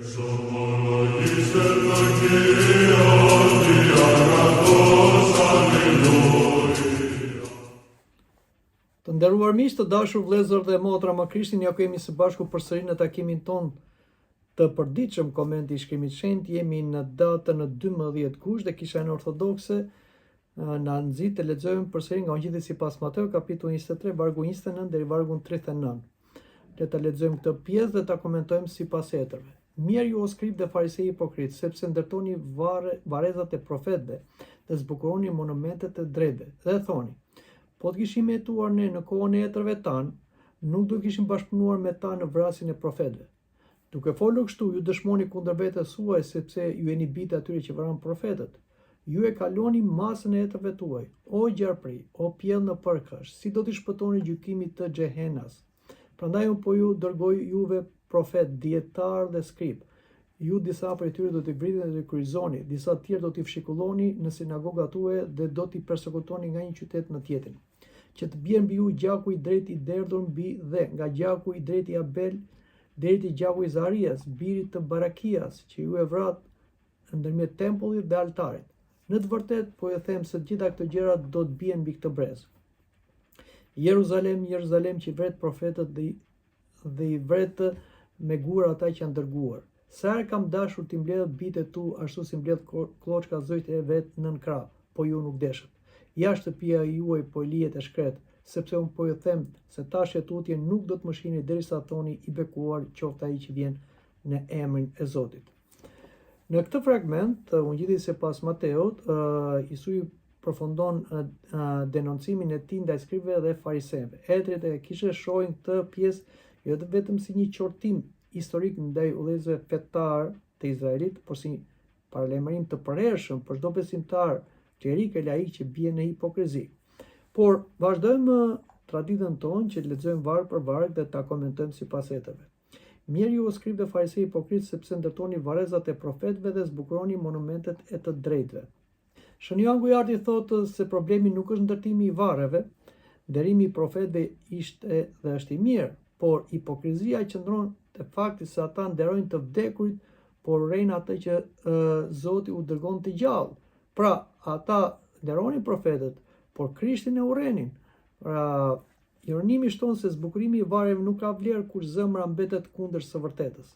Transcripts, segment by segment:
Të nderuar miq, të dashur vëllezër dhe motra me Krishtin, ja ku jemi së bashku përsëri në takimin ton të përditshëm Komenti i Shkrimit të Shenjtë. Jemi në datën 12 gusht dhe Kisha Ortodokse na nxit të lexojmë përsëri nga Ungjilli sipas Mateu, kapitulli 23, vargu 29 deri vargu 39. Le ta lexojmë këtë pjesë dhe ta komentojmë sipas hetërve. Mirë ju o skribë dhe farisej hipokrit, sepse ndërtoni varrezat e profetëve dhe zbukuroni monumentet e drejtëve, dhe thoni: po të kishim jetuar ne në kohën e hetërve tanë, nuk do kishim bashkëpunuar me ta në vrasjen e profetëve. Duke folur kështu, ju dëshmoni kundër vetes suaj, sepse ju jeni bitë atyre që vranë profetët. Ju e kaloni masën e hetërve tuaj, o gjarpri, o pjell në përkash, si do t'i shpëtoni gjykimit të Xhehenas. Prandaj unë po ju dërgoj juve profet, dietar dhe skrip. Ju disa prej tyre do t'i vridhni dhe t'i kryqëzoni, disa të tjerë do t'i fshikulloni në sinagogat tuaja dhe do t'i persekutoni nga një qytet në tjetrin. Që të bjerë mbi ju gjaku i drejtë i derdhur mbi dhe nga gjaku i drejtë i Abel deri te gjaku i Zarias, birit të Barakias, që ju e vrat ndërmjet tempullit dhe altarit. Në të vërtetë po ju them se të gjitha këto gjëra do të bien mbi këtë brez. Jeruzalem, Jeruzalem, që vret profetët dhe i vret me gur ata që janë dërguar. Sa herë kam dashur t'i mbledh bitet tu, ashtu si mbledh kloçka zojt e vet nën krah, po ju nuk deshët. Jashtë shtëpia juaj po lihet e shkret, sepse unë po ju them se tash e tutje nuk do të më shihni derisa thoni i bekuar qoftë ai që vjen në emrin e Zotit. Në këtë fragment, Ungjilli sipas Mateut, Jezusi përfundon denoncimin e tij ndaj skribëve dhe fariseve. Etrit e kishte shohin këtë pjesë jo vetëm si një qortim historik ndaj udhëzëve fetar të Izraelit, por si paralajmërim të përhershëm për çdo besimtar klerik e laik që bie në hipokrizi. Por vazhdojmë traditën tonë që lexojmë varg për varg dhe ta komentojmë sipas hetëve. Mirë ju o skribë dhe farisej hipokrit, sepse ndërtoni varrezat e profetëve dhe zbukuroni monumentet e të drejtëve. Shën Joan Gujardi thotë se problemi nuk është ndërtimi i varreve, nderimi i profetëve ishte dhe është i mirë, por hipokrizia qëndron te fakti se ata nderojnë të vdekurit, por urrejnë atë që Zoti u dërgon të gjallë. Pra, ata nderonin profetët, por Krishtin e urrenin. Pra, ironimi shton se zbukurimi i varreve nuk ka vlerë kur zemra mbetet kundër së vërtetës.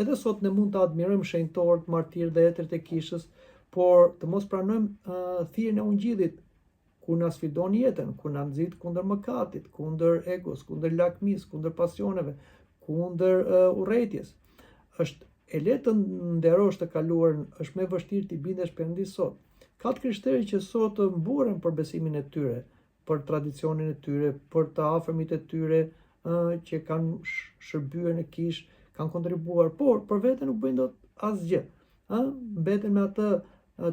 Edhe sot ne mund të admirojmë shenjtorët, martirë dhe etrit e kishës, por të mos pranojmë thirrjen e Ungjillit, ku na sfidon jetën, ku na nxit kundër mëkatit, kundër egos, kundër lakmisë, kundër pasioneve, kundër urrëties. Është e lehtë të nderosh të kaluarën, është më e vështirë të bindesh Perëndis sot. Ka të krishterë që sot mburen për besimin e tyre, për tradicionin e tyre, për të afërmit e tyre që kanë shërbyer në kishë, kanë kontribuar, por për veten nuk bëjnë dot asgjë. Mbeten me atë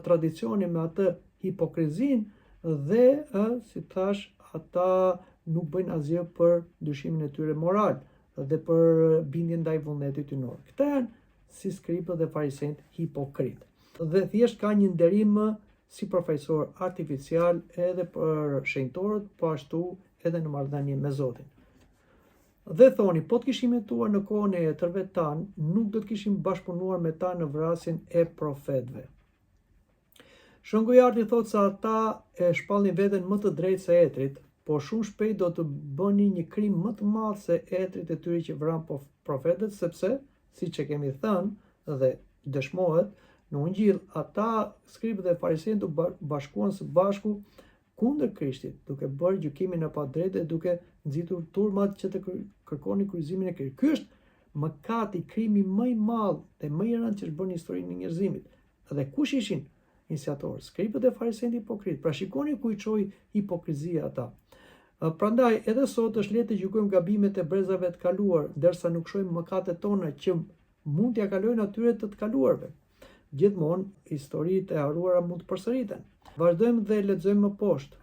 tradicionin, me atë hipokrizin dhe, si thash, ata nuk bëjnë asgjë për ndryshimin e tyre moral dhe për bindjen ndaj vullnetit ynor. Këta janë si skribët dhe farisejt hipokrit. Dhe thjesht ka një nderim si përfaqësor artificial edhe për shenjtorët, po ashtu edhe në marrëdhënie me Zotin. Dhe thoni, po të kishim jetuar në kohën e hetërve tanë, nuk do të kishim bashkëpunuar me ta në vrasjen e profetëve. Shën Gujardi thotë se ata e shpallin veten më të drejtë se etrit, por shumë shpejt do të bëni një krim më të madh se etrit e tyre që vran profetët, sepse, siç e kemi thënë dhe dëshmohet në Ungjill, ata skribët dhe farisejt u bashkuan së bashku kundër Krishtit, duke bërë gjykimin e padrejtë dhe duke nxitur turmat që të kërkonin kryqëzimin e Krishtit. Ky është mëkati, krimi më i madh dhe më i rëndë që është bërë në historinë e njerëzimit. Dhe kush ishin iniciatorët? Skribët dhe farisejt hipokrit. Pra shikoni ku i çoi hipokrizia ata. Prandaj edhe sot është lehtë të gjykojmë gabimet e brezave të kaluar, ndërsa nuk shohim mëkatet tona që mund t'ia kalojnë atyre të kaluarve. Gjithmonë historitë e harruara mund të përsëriten. Vazhdojmë dhe lexojmë më poshtë.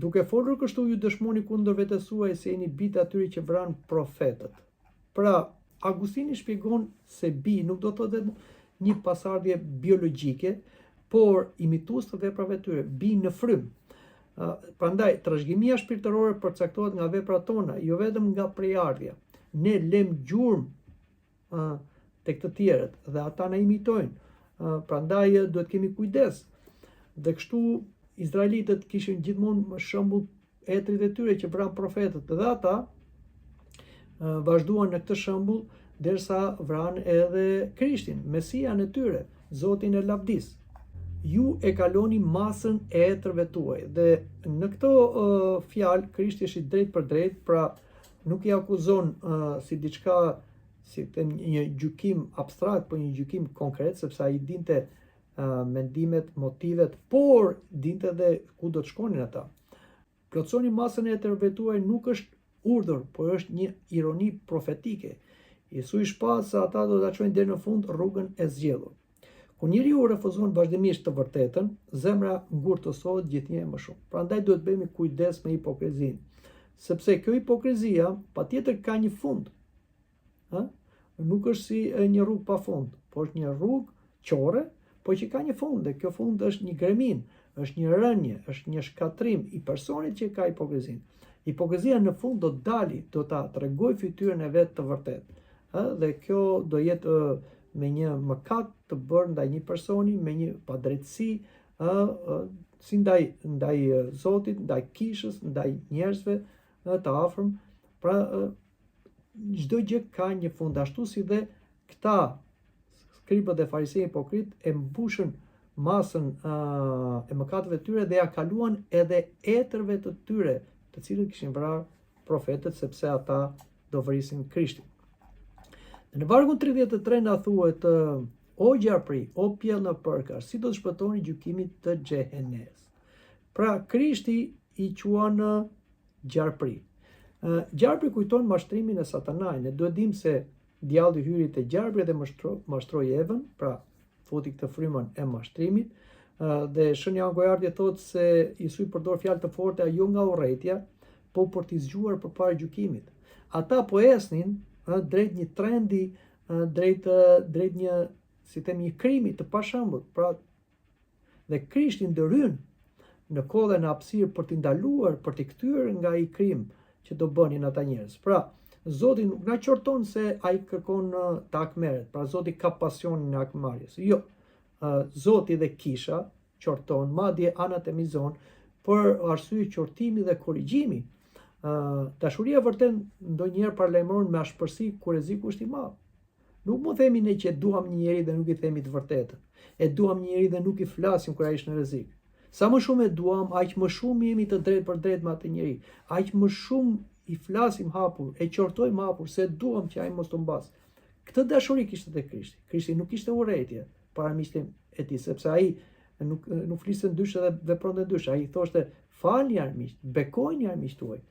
Duke folur kështu, ju dëshmoni kundër vetes suaj se jeni bitë atyre që vranë profetët. Pra, Agustini shpjegon se bi nuk do të thotë një pasardhje biologjike, por imitues të veprave të tyre, bi në frym. Prandaj, trashëgimia shpirtërore përcaktohet nga veprat tona, jo vetëm nga prejardhja. Ne lëm gjurmë tek të tjerët dhe ata na imitojnë. Prandaj duhet kemi kujdes. Dhe kështu izraelitët kishin gjithmonë shembull etrit e tyre që vranë profetët dhe ata vazhduan në këtë shembull derisa vranë edhe Krishtin, Mesian e tyre, Zotin e lavdis. Ju e kaloni masën e etërve tuaj. Dhe në këto fjalë Krishti është i drejt për drejt, pra nuk i akuzon si diçka si një gjykim abstrakt, por një gjykim konkret, sepse ai dinte mendimet, motivet, por dinte edhe ku do të shkonin ata. Plotësoni masën e etërve tuaj nuk është urdhër, por është një ironi profetike. Jesu i shpall se ata do ta çojnë deri në fund rrugën e zgjedhur. Kur njeriu refuzon vazhdimisht të vërtetën, zemra ngurtësohet gjithnjë më shumë. Prandaj duhet bëhemi kujdes me hipokrizinë, sepse kjo hipokrizia patjetër ka një fund. Nuk është si një rrugë pa fund, por është një rrugë qore, por që ka një fund, dhe kjo fund është një gremin, është një rënje, është një shkatrim i personit që ka hipokrizinë. Hipokrizia në fund do të dali, do ta tregojë fytyrën e vet të vërtetë. Dhe kjo do jetë me një mëkat të bërë ndaj një personi, me një padrejtësi, si ndaj Zotit, ndaj kishës, ndaj njerëzve të afërm. Pra çdo gjë ka një fund, ashtu si dhe këta skribët dhe farisejë hipokrit e mbushën masën e mëkateve të tyre dhe ja kaluan edhe etërve të tyre, të cilët kishin vrarë profetët, sepse ata do vrisin Krishtin. Në vargun 33 na thuhet: o gjarpri, o pjell në përkash, si do të shpëtoni gjykimit të Xhehenes. Pra Krishti i quan gjarpri. Gjarpri kujton mashtrimin e Satanait. Ne duhet dim se djalli hyri te gjarpri dhe mashtroi Evën, pra futi këtë frymën e mashtrimit. Dhe Shënia Angojardhje thotë se Jesu i përdor fjalë të forta jo nga urrëtia, po për t'i zgjuar përpara gjykimit. Ata po esnin drejt një trendi, drejt një, si themi, një krimi të pashëmbullt. Pra, dhe Krishti ndërhyn në kohë dhe në hapësirë për t'i ndaluar, për t'i kthyer nga ai krim që do bënin ata njerëz. Pra, Zoti nuk na qorton se ai kërkon të akmerret. Pra, Zoti ka pasionin e akmarrjes. Jo. Zoti dhe kisha qorton, madje anatemizon për arsye qortimi dhe korrigjimi. Dashuria vërtet ndonjëherë paralajmëron me ashpërsi kur rreziku është i madh. Nuk mund themi ne që duam një njeri dhe nuk i themi të vërtetën. E duam një njeri dhe nuk i flasim kur ai është në rrezik. Sa më shumë e duam, aq më shumë jemi të drejtë për drejtë me atë njeri. Aq më shumë i flasim hapur, e qortojmë hapur se duam që ai mos të mbas. Këtë dashuri kishte te Krishti. Krishti nuk kishte urrëtie para miqtë e tij, sepse ai nuk fliste ndysh edhe vepronte ndysh. Ai thoshte: falni armiqt, bekojini armiqt tuaj.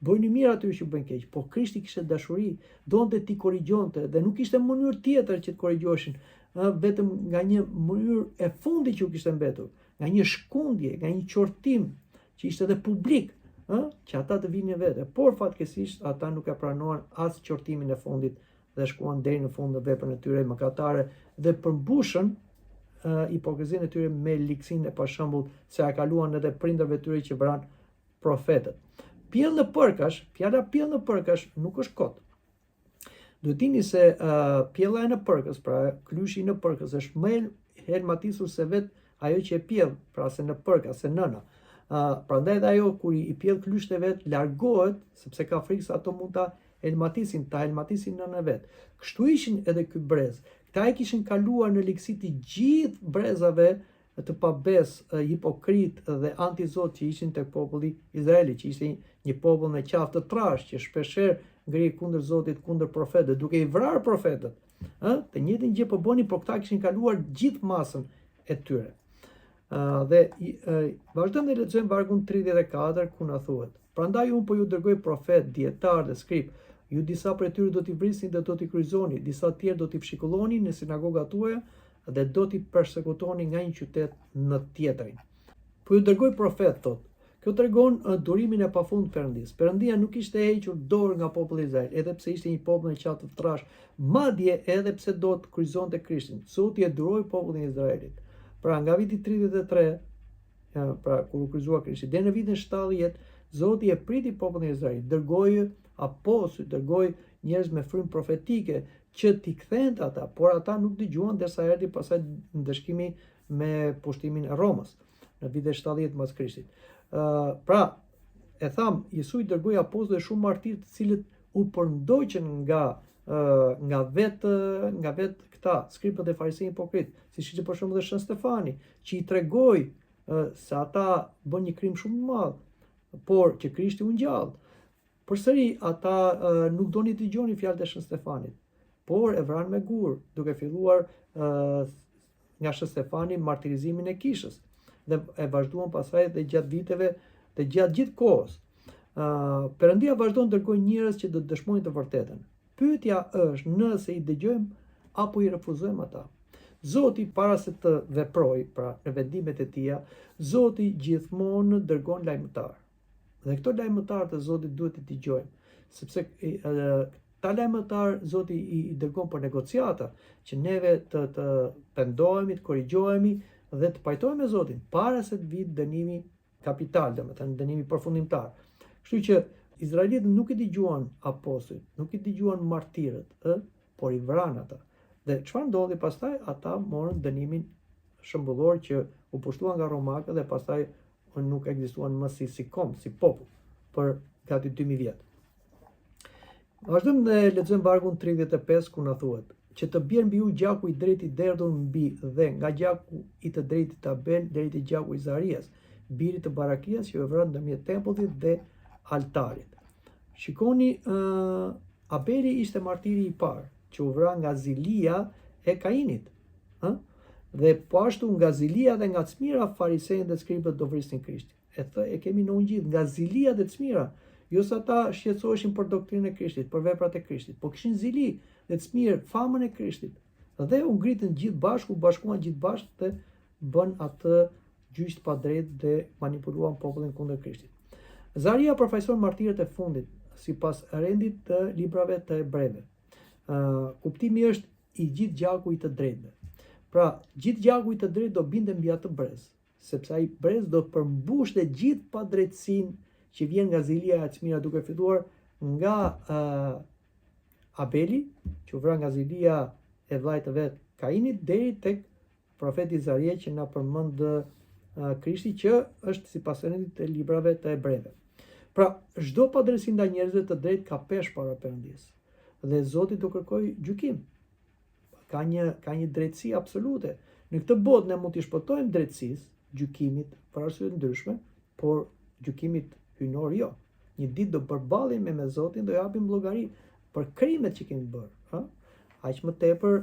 Bëjni mirë atyre që bëjnë keq, po Krishti kishte dashuri, donte ti korrigjonte dhe nuk kishte mënyrë tjetër që të korrigjoheshin, vetëm nga një mënyrë e fundit që u kishte mbetur, nga një shkundje, nga një qortim që ishte edhe publik, që ata të vinin vetë. Por fatkeqësisht ata nuk e pranuan as qortimin e fundit dhe shkuan deri në fund në veprën e tyre mëkatare dhe përmbushën hipokrizinë e tyre me likësinë e pashëmbullt se ja kaluan edhe prindërve të tyre që vranë profetët. Pjell në përkash, fjala pjell në përkash nuk është kot. Duhet dini se pjella e në përkës, pra klyshi në përkës është më helmatisur se vetë ajo që e pjell, pra se në përka, se nëna. Prandaj dhe ajo kur i pjell klysht e vet largohet, sepse ka frikë se ato mund ta helmatisin nënën e vet. Kështu ishin edhe ky brez. Këta e kishin kaluar në likësi të gjithë brezave të pabes, hipokrit dhe antizot që ishin tek populli Izraeli, që ishte një popull me qafë të trash, që shpeshherë ngri kundër Zotit, kundër profetëve, duke i vrarë profetët. Të njëjtën gjë po bënin, por këta kishin kaluar gjithë masën e tyre. Dhe vazhdojmë të lexojmë vargun 34 ku na thuhet: prandaj unë po ju dërgoj profet, dietar dhe skrip, ju disa prej tyre do t'i vrisni dhe do t'i kryqëzoni, disa tjerë do t'i fshikulloni në sinagogat tuaja dhe do t'i persekutoni nga një qytet në tjetrin. Po ju dërgoj profet, thot. Kjo tregon durimin e pafund Perëndis. Perëndia nuk ishte hequr dorë nga populli i Izrael, edhe pse ishte një popull me qafë të trash, madje edhe pse do të kryqëzonte Krishtin. Zoti e duroi popullin e Izraelit. Pra nga viti 33, pra kur u kryqëzua Krishti, deri në vitin 70, Zoti e priti popullin e Izraelit, dërgoi apostujt, dërgoi njerëz me frymë profetike që t'i kthente ata, por ata nuk dëgjuan derisa erdhi pasaj ndëshkimi me pushtimin e Romës në vitet 70 pas Krishtit. Pra, e tham, Jesu i dërgoi apostujve shumë martirë të cilët u përndoqën nga vetë këta skripët e farisejnë hipokrit, siç ishte për shembull Shën Stefani, që i tregoi se ata bën një krim shumë të madh, por që Krishti u ngjall. Përsëri ata nuk donin të dëgjonin fjalët e Shën Stefanit, por e vranë me gur, duke filluar nga Shën Stefani martirizimin e kishës dhe e vazhduan pasaj dhe gjatë viteve dhe gjatë gjithë kohës. Perëndia vazhdon të dërgojë njerëz që do të dëshmojnë të vërtetën. Pyetja është nëse i dëgjojmë apo i refuzojmë ata. Zoti para se të veprojë, pra në vendimet e tija, Zoti gjithmonë dërgon lajmëtar. Dhe këto lajmëtar të Zotit duhet të dëgjojmë, sepse ta lajmëtar Zoti i dërgon për negociata, që neve të pendohemi, të korrigjohemi dhe të pajtohemi me Zotin para se të vijë dënimi kapital, domethënë dënimi përfundimtar. Kështu që izraelitët nuk i dëgjuan apostujt, nuk i dëgjuan martirët, por i vranë ata. Dhe çfarë ndodhi pastaj? Ata morën dënimin shëmbullor që u pushtuan nga romakët dhe pastaj nuk ekzistuan më si kom, si popull për gati 2000 vjet. Vazhdojmë dhe lexojmë vargun 35 ku na thuhet që të bjerë mbi ju gjaku i drejtë i derdhur mbi dhe nga gjaku i të drejtit Abel deri te gjaku i Zarias, birit të Barakias që u vrarë ndërmjet tempullit dhe altarit. Shikoni, Abeli ishte martiri i parë që u vra nga zilia e Kainit. Dhe po ashtu nga zilia dhe nga çmira farisejnë dhe skribët do vrisnin Krishtin. E kemi në gjithë nga zilia dhe çmira, jo se ata shqetësoheshin për doktrinën e Krishtit, për veprat e Krishtit, po kishin zili dhe çmirë famën e Krishtit. Dhe u ngritën gjithë bashku, bashkuan gjithë bashkë dhe bën atë gjyq pa drejtë dhe manipuluan popullin kundër Krishtit. Zaria përfaqëson martirët e fundit sipas rendit të librave të hebrejve. Kuptimi është i gjithë gjaku i të drejtëve. Pra, gjithë gjaku i të drejtë do binte mbi atë brez, sepse ai brez do të përmbushte gjithë padrejtësinë që vjen nga zilia e çmira, duke filluar nga Abeli, që u vra nga zilia e vllajt të vet Kainit, deri tek profeti Zaria që na përmend Krishti, që është sipas rendit të librave të hebrejve. Pra, çdo padrejtësi ndaj njerëzve të drejtë ka peshë para Perëndisë. Dhe Zoti do kërkoj gjykim. Ka një drejtësi absolute. Në këtë botë ne mund t'i shpëtojmë drejtësisë, gjykimit për arsye të ndryshme, por gjykimit hyjnor jo. Një ditë do përballemi me Zotin, do japim llogari për krimet që kemi bërë. Aq më tepër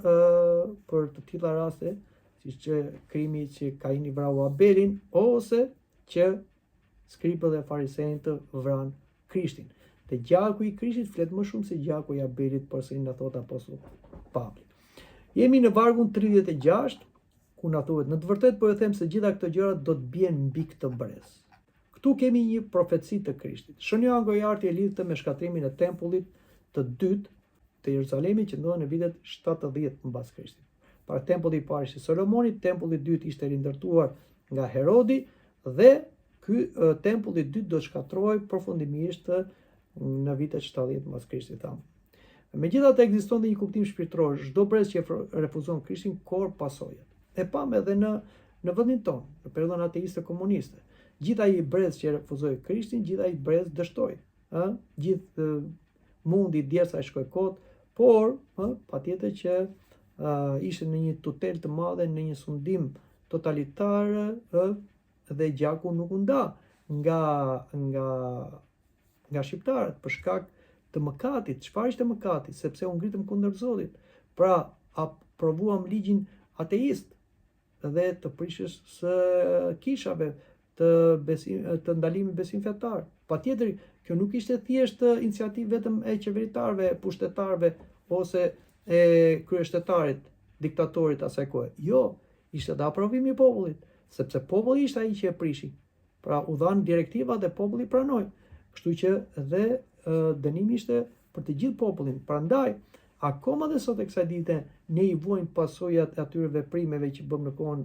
për të tilla raste, siç që krimi që Kaini vrau Abelin, ose që skripët dhe farisejnë të vranë Krishtin. Dhe gjaku i Krishtit flet më shumë se gjaku i Abelit, përse na thot apostulli Pavli. Jemi në vargun 36, ku na thuhet: në të vërtetë po ju them se gjitha këto gjëra do të bien mbi këtë brez. Këtu kemi një profeci të Krishtit. Shënjoja gojarti e lidhte me shkatrimin e tempullit të dytë të Jeruzalemit që ndodhi në vitet 70 mbas Krishtit. Pra tempulli i parë ishte Solomonit, tempulli i dytë ishte rindërtuar nga Herodi dhe ky tempulli i dytë do shkatrohej përfundimisht në vitet 70 mbas Krishtit. Megjithatë ekziston dhe një kuptim shpirtëror, çdo brez që refuzon Krishtin korr pasojat. E pam edhe në vendin tonë, në periudhën ateiste komuniste. Gjithë ai brez që refuzoi Krishtin, gjithë ai brez dështoi. Gjithë mundi djersa e shkoi kot, por patjetër që ishte në një tutel të madhe, në një sundim totalitar dhe gjaku nuk u nda nga shqiptarët për shkak të mëkatit. Çfarë ishte mëkati? Sepse u ngritëm kundër Zotit. Pra, aprovuam ligjin ateist dhe të prishjes së kishave, të ndalimit besim fetar. Patjetër, kjo nuk ishte thjesht iniciativë vetëm e qeveritarëve, pushtetarëve ose e kryeshtetarit, diktatorit asaj kohe. Jo, ishte dhe aprovimi i popullit, sepse populli ishte ai që e prishi. Pra, u dhanë direktiva dhe populli pranoi. Kështu që dhe dënimi ishte për të gjithë popullin. Prandaj, akoma dhe sot e kësaj dite ne i vuajmë pasojat e atyre veprimeve që bëm në kohën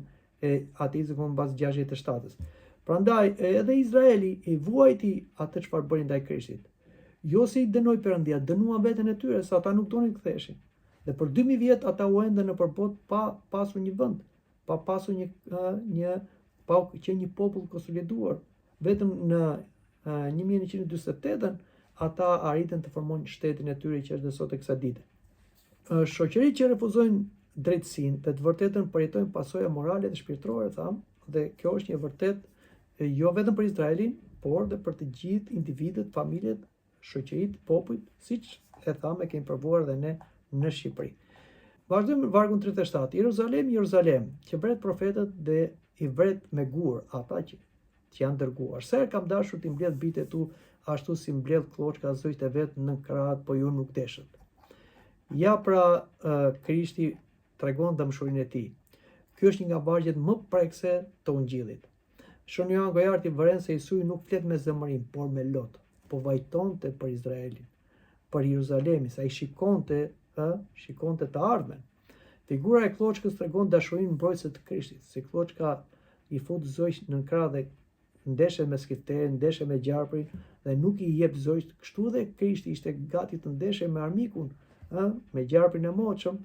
e ateizmit mbas 67-s. Prandaj edhe Izraeli i vuajti atë çfarë bëri ndaj Krishtit. Jo se i dënoi Perëndia, dënuan veten e tyre, sa ata nuk donin të ktheheshin. Dhe për 2000 vjet ata u ende në përbot pa pasur një vend, pa pasur një popull konsoliduar. Vetëm në 1948 ata arritën të formojnë shtetin e tyre që është dhe sot e kësaj dite. Shoqëritë që refuzojnë drejtësinë dhe të vërtetën përjetojnë pasoja morale dhe shpirtërore, tham, dhe kjo është një vërtet jo vetëm për Izraelin, por dhe për të gjithë individët, familjet, shoqëritë, popujt, siç e thamë kemi provuar dhe ne në Shqipëri. Vazhdojmë në vargun 37. Jeruzalem, Jeruzalem, që vret profetët dhe i vret me gur ata që janë dërguar. Se kam dashur t'i mbledh bitë tu ashtu si mbledh kloçka zogjet e vet në krahët, po ju nuk deshët. Ja pra Krishti tregon dëmshurinë e tij. Ky është një nga vargjet më prekse të Ungjillit. Shon Johan Gojarti vëren se Jesui nuk flet me zemërim, por me lot, po vajtonte për Izraelin, për Jeruzalemin, sa i shikonte të ardhmen. Figura e kloçkës tregon dashurinë mbrojtëse të Krishtit, se kloçka i fut zogj në krah dhe ndeshe me skifterin, ndeshe me gjarprin dhe nuk i jep zogj. Kështu dhe Krishti ishte gati të ndeshe me armikun, me gjarprin e moçëm,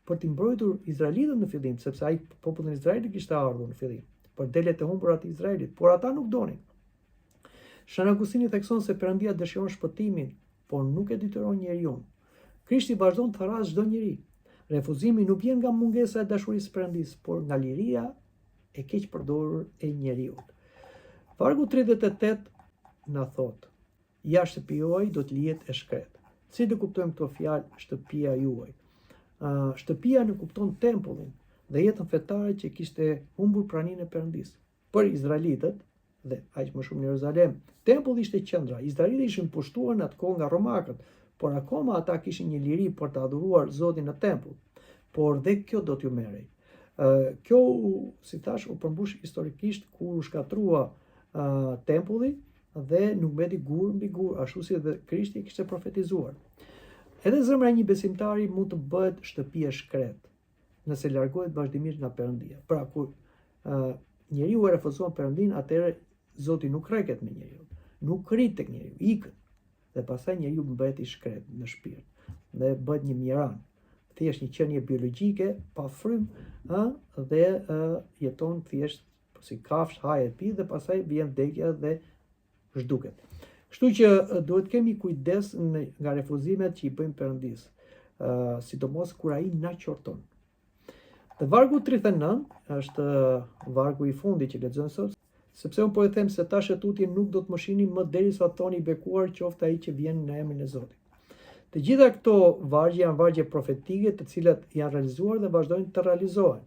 për t'i mbrojtur Izraelitët në fillim, sepse ai popullin Izraelit kishte ardhur në fillim, për delet e humbura të Izraelit, por ata nuk donin. Shën Augustini thekson se Perëndia dëshiron shpëtimin, por nuk e detyron njeriu. Krishti vazhdon të tharrasë çdo njeri. Refuzimi nuk vjen nga mungesa e dashurisë së Perëndisë, por nga liria e keq përdorur e njeriu. Vargu 38 na thot: ja shtëpia juaj do të lihet e shkret. Si do kuptojmë këto fjalë shtëpia juaj? Shtëpia nuk kupton tempullin dhe jetën fetare që kishte humbur praninë e Perëndisë. Për izraelitët dhe aq më shumë në Jeruzalem, tempulli ishte qendra. Izraelitët ishin pushtuar në atë kohë nga romakët, por akoma ata kishin një liri për të adhuruar Zotin në tempull. Por dhe kjo do t'ju merrej. Kjo, si thash, u përmbush historikisht kur u shkatrua tempulli dhe nuk mbeti gur mbi gur, ashtu si dhe Krishti kishte profetizuar. Edhe zemra e një besimtari mund të bëhet shtëpi e shkret, nëse largohet vazhdimisht nga Perëndia. Pra kur njeriu e refuzon Perëndin, atëherë Zoti nuk rreket me njeriu, nuk rrit tek njeriu, ikët. Dhe pastaj njeriu bëhet i shkret në shpirt dhe bëhet një mjeran. Thjesht një qenie biologjike pa frymë, dhe jeton thjesht si kafsh, hahet, pi dhe pastaj vjen vdekja dhe zhduket. Kështu që duhet kemi kujdes nga refuzimet që i bëjmë Perëndis, sidomos kur ai na qorton. Dhe vargu 39 është vargu i fundit që lexojmë sot, sepse unë po e them se tash tutje nuk do të më shihni më derisa thoni i bekuar qoftë ai që vjen në emrin e Zotit. Të gjitha këto vargje janë vargje profetike, të cilat janë realizuar dhe vazhdojnë të realizohen.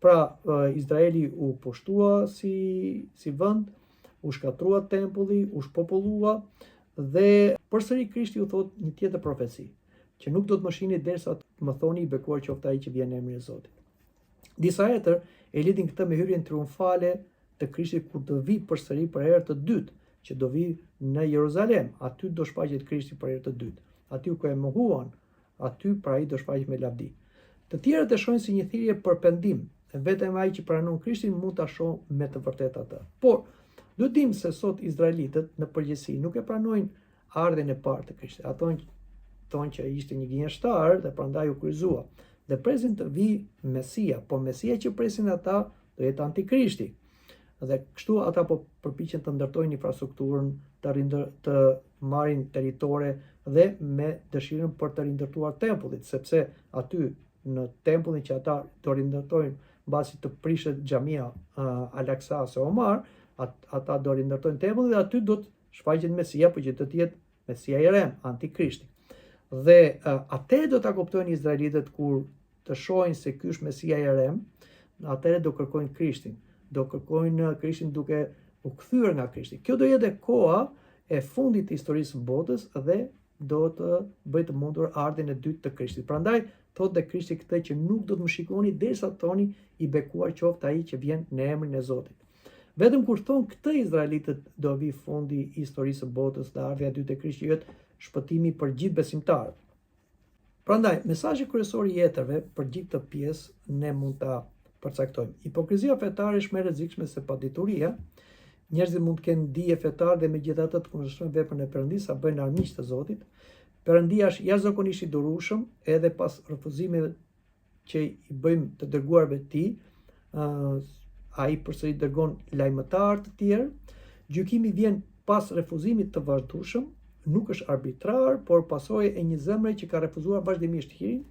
Pra, Izraeli u pushtua si vend, u shkatrua tempulli, u shpopullua dhe përsëri Krishti u thot një tjetër profeci, që nuk do të më shihni derisa të më thoni i bekuar qoftë ai që vjen në emrin e Zotit. Disa hetër e lidhin këtë me hyrjen triumfale të Krishtit kur do vi përsëri për herë të dytë, që do vi në Jeruzalem. Aty do shfaqet Krishti për herë të dytë. Aty ku e mohuan, aty pra ai do shfaqet me lavdi. Të tjerët e shohin si një thirrje për pendim, e vetëm ai që pranon Krishtin mund ta shohë me të vërtetë atë. Por duhet dim se sot izraelitët në përgjithësi nuk e pranojnë ardhen e parë të Krishtit. Ato thonë që ishte një gënjeshtar dhe prandaj u kryqëzua. Dhe presin të vi Mesia, po Mesia që presin ata do jetë antikrishti. Dhe kështu ata po përpiqen të ndërtojnë infrastrukturën, të marrin territore dhe me dëshirën për të rindërtuar tempullit, sepse aty në tempullin që ata do rindërtojnë mbasi të prishet xhamia Al-Aqsa ose Omar, ata do rindërtojnë tempullin dhe aty do të shfaqet Mesia, por që do të jetë Mesia i rem, antikrishti. Dhe atë do ta kuptojnë izraelitët kur të shohin se ky është Mesia i rem, atëherë do kërkojnë Krishtin. Do kërkojnë Krishtin duke u kthyer nga Krishti. Kjo do jetë koha e fundit të historisë së botës dhe do të bëjë të mundur ardhen e dytë të Krishtit. Prandaj thotë dhe Krishti këtë që nuk do të më shikoni derisa të thoni i bekuar qoftë ai që vjen në emrin e Zotit. Vetëm kur thon këtë izraelitët do vi fundi i historisë së botës dhe ardhja e dytë e Krishtit jetë shpëtimi për gjithë besimtarët. Prandaj mesazhi kryesor i hetërve për gjithë këtë pjesë ne mund ta përcaktojmë. Hipokrizia fetare është më e rrezikshme se padituria. Njerëzit mund të kenë dije fetare dhe megjithatë të kundërshtojnë veprën e Perëndisë, sa bëjnë armiq të Zotit. Perëndia është jashtëzakonisht i durueshëm edhe pas refuzimeve që i bëjmë të dërguarve të tij, ai përsëri dërgon lajmëtar të tjerë. Gjykimi vjen pas refuzimit të vazhdueshëm, nuk është arbitrar, por pasojë e një zemre që ka refuzuar vazhdimisht hirin.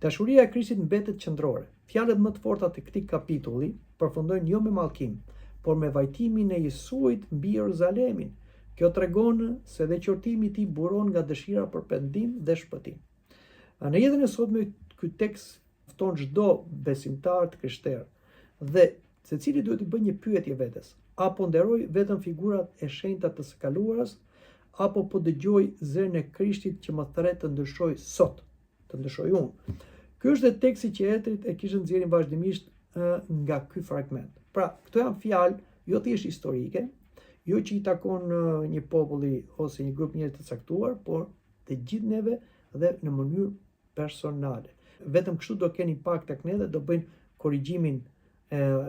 Dashuria e Krishtit mbetet qendrore. Fjalët më të forta të këtij kapitulli përfundojnë jo me mallkim, por me vajtimin e Jesuit mbi Jeruzalemin. Kjo tregon se dhe qortimi i tij buron nga dëshira për pendim dhe shpëtim. Në jetën e sotme ky tekst fton çdo besimtar të krishterë dhe secili duhet të bëjë një pyetje vetes: apo nderoj vetëm figurat e shenjta të së kaluarës, apo po dëgjoj zërin e Krishtit që më thret të ndryshoj sot, të ndryshoj unë. Ky është dhe teksti që etrit e kishën nxjerrin vazhdimisht nga ky fragment. Pra, këto janë fjalë jo thjesht historike, jo që i takon një populli ose një grup njerëz të caktuar, por të gjithë neve dhe në mënyrë personale. Vetëm kështu do kenë impakt tek ne dhe do bëjnë korrigjimin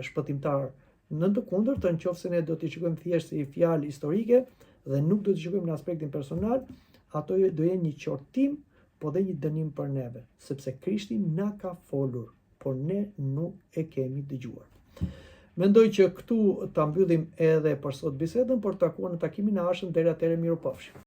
shpëtimtar. Në të kundërtën, nëse ne do t'i shikojmë thjesht si fjalë historike dhe nuk do t'i shikojmë në aspektin personal, ato do jenë një qortim, po dhe një dënim për neve, sepse Krishti na ka folur, por ne nuk e kemi dëgjuar. Mendoj që këtu ta mbyllim edhe për sot bisedën, por takuar në takimin e ardhshëm. Deri atëherë, mirupafshim.